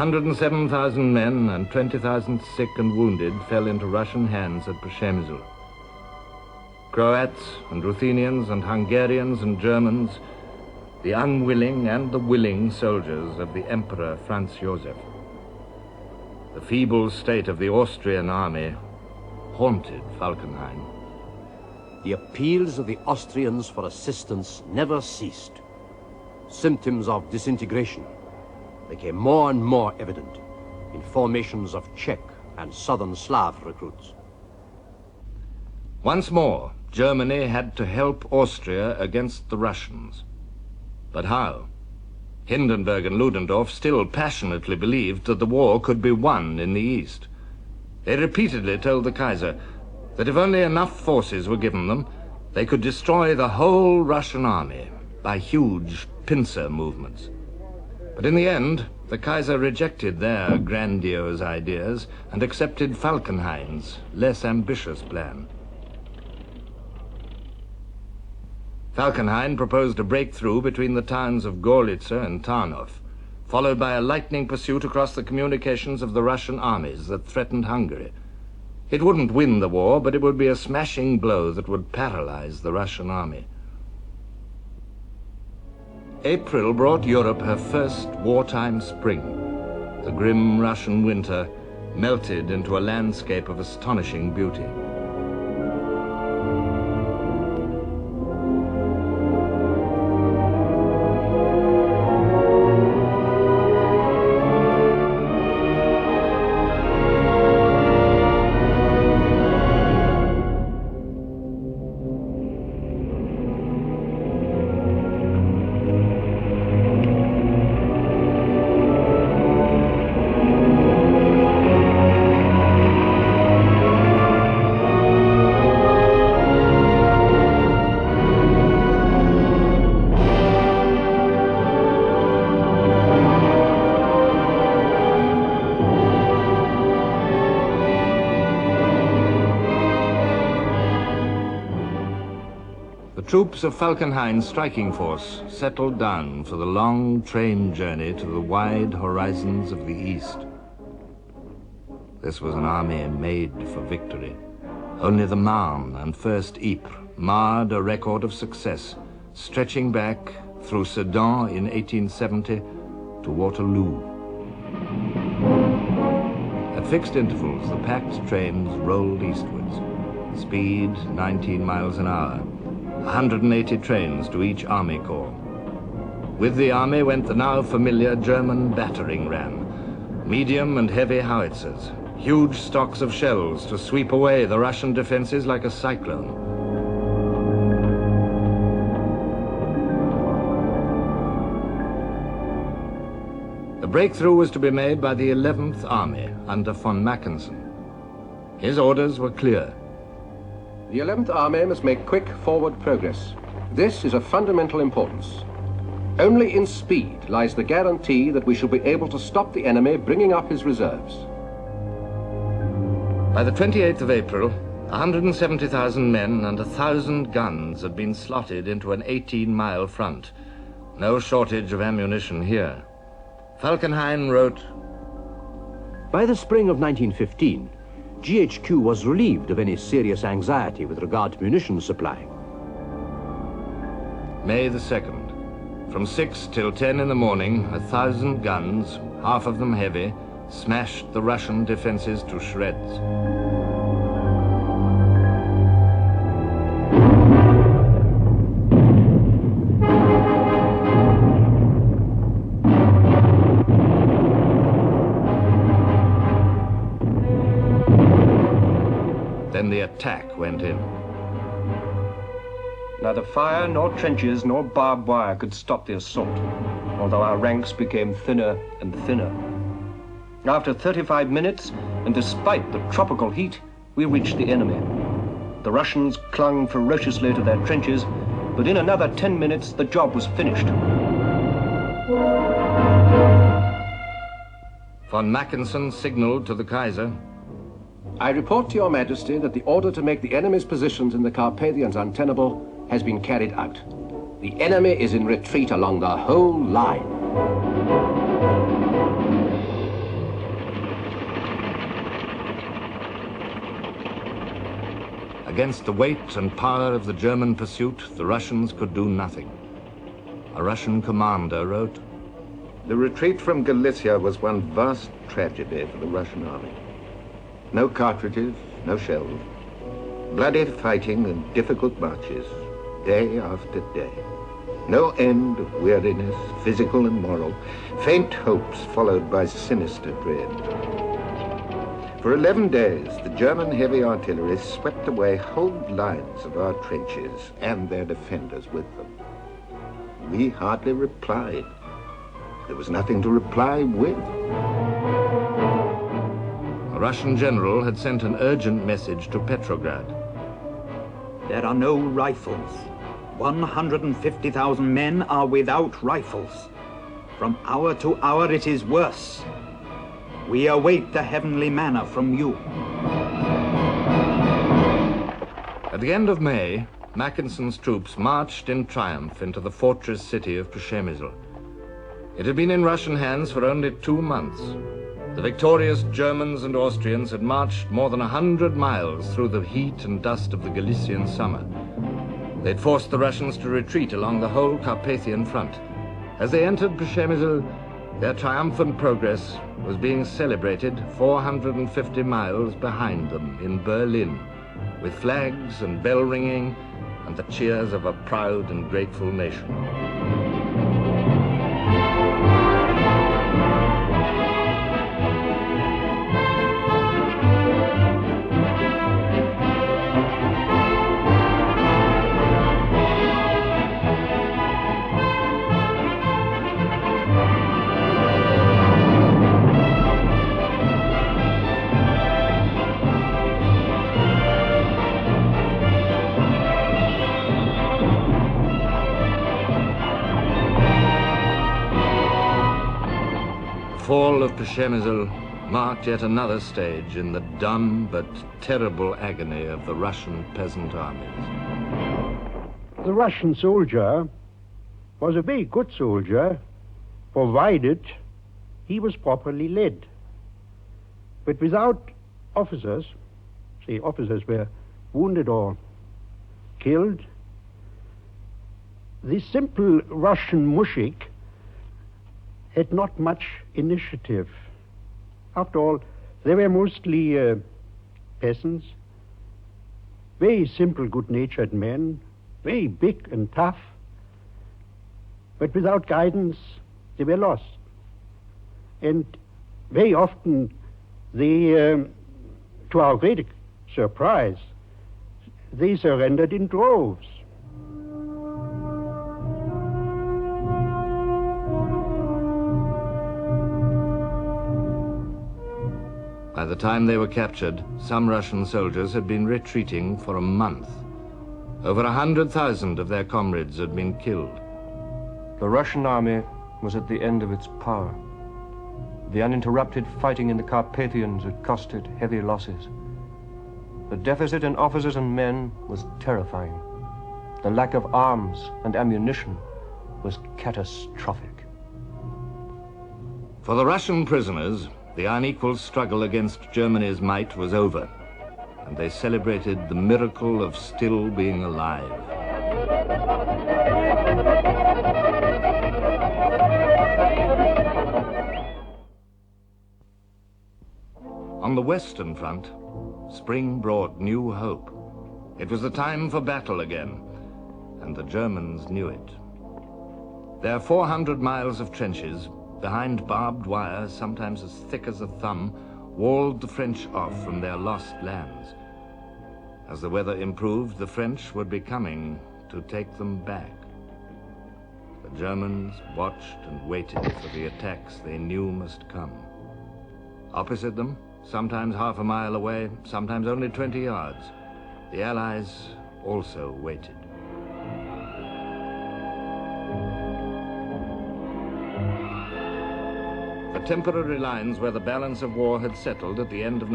107,000 men and 20,000 sick and wounded fell into Russian hands at Przemyśl. Croats and Ruthenians and Hungarians and Germans, the unwilling and the willing soldiers of the Emperor Franz Joseph. The feeble state of the Austrian army haunted Falkenhayn. The appeals of the Austrians for assistance never ceased. Symptoms of disintegration became more and more evident in formations of Czech and Southern Slav recruits. Once more, Germany had to help Austria against the Russians. But how? Hindenburg and Ludendorff still passionately believed that the war could be won in the East. They repeatedly told the Kaiser that if only enough forces were given them, they could destroy the whole Russian army by huge pincer movements. But in the end, the Kaiser rejected their grandiose ideas and accepted Falkenhayn's less ambitious plan. Falkenhayn proposed a breakthrough between the towns of Gorlice and Tarnów, followed by a lightning pursuit across the communications of the Russian armies that threatened Hungary. It wouldn't win the war, but it would be a smashing blow that would paralyze the Russian army. April brought Europe her first wartime spring. The grim Russian winter melted into a landscape of astonishing beauty. Troops of Falkenhayn's striking force settled down for the long train journey to the wide horizons of the East. This was an army made for victory. Only the Marne and First Ypres marred a record of success, stretching back through Sedan in 1870 to Waterloo. At fixed intervals, the packed trains rolled eastwards, speed 19 miles an hour. 180 trains to each army corps. With the army went the now familiar German battering ram, medium and heavy howitzers, huge stocks of shells to sweep away the Russian defenses like a cyclone. The breakthrough was to be made by the 11th Army under von Mackensen. His orders were clear. The 11th Army must make quick forward progress. This is of fundamental importance. Only in speed lies the guarantee that we shall be able to stop the enemy bringing up his reserves. By the 28th of April, 170,000 men and 1,000 guns had been slotted into an 18-mile front. No shortage of ammunition here. Falkenhayn wrote, By the spring of 1915, GHQ was relieved of any serious anxiety with regard to munitions supply. May the 2nd. From 6 till 10 in the morning, 1,000 guns, half of them heavy, smashed the Russian defenses to shreds. Then the attack went in. Neither fire nor trenches nor barbed wire could stop the assault, although our ranks became thinner and thinner. After 35 minutes, and despite the tropical heat, we reached the enemy. The Russians clung ferociously to their trenches, but in another 10 minutes the job was finished. Von Mackensen signaled to the Kaiser, I report to your Majesty that the order to make the enemy's positions in the Carpathians untenable has been carried out. The enemy is in retreat along the whole line. Against the weight and power of the German pursuit, the Russians could do nothing. A Russian commander wrote, "The retreat from Galicia was one vast tragedy for the Russian army. No cartridges, no shells, bloody fighting and difficult marches, day after day. No end of weariness, physical and moral, faint hopes followed by sinister dread. For 11 days, the German heavy artillery swept away whole lines of our trenches and their defenders with them. We hardly replied. There was nothing to reply with." A Russian general had sent an urgent message to Petrograd. There are no rifles. 150,000 men are without rifles. From hour to hour it is worse. We await the heavenly manna from you. At the end of May, Mackinson's troops marched in triumph into the fortress city of Przemyśl. It had been in Russian hands for only 2 months. The victorious Germans and Austrians had marched more than 100 miles through the heat and dust of the Galician summer. They'd forced the Russians to retreat along the whole Carpathian front. As they entered Przemyśl, their triumphant progress was being celebrated 450 miles behind them in Berlin, with flags and bell ringing and the cheers of a proud and grateful nation. The fall of Przemyśl marked yet another stage in the dumb but terrible agony of the Russian peasant armies. The Russian soldier was a very good soldier, provided he was properly led. But without officers, say officers were wounded or killed, the simple Russian mushik had not much initiative. After all, they were mostly peasants, very simple, good-natured men, very big and tough, but without guidance, they were lost. And very often, they, to our great surprise, they surrendered in droves. By the time they were captured, some Russian soldiers had been retreating for a month. Over 100,000 of their comrades had been killed. The Russian army was at the end of its power. The uninterrupted fighting in the Carpathians had costed heavy losses. The deficit in officers and men was terrifying. The lack of arms and ammunition was catastrophic. For the Russian prisoners, the unequal struggle against Germany's might was over, and they celebrated the miracle of still being alive. On the Western Front, spring brought new hope. It was the time for battle again, and the Germans knew it. Their 400 miles of trenches, behind barbed wire, sometimes as thick as a thumb, walled the French off from their lost lands. As the weather improved, the French would be coming to take them back. The Germans watched and waited for the attacks they knew must come. Opposite them, sometimes half a mile away, sometimes only 20 yards, the Allies also waited. The temporary lines where the balance of war had settled at the end of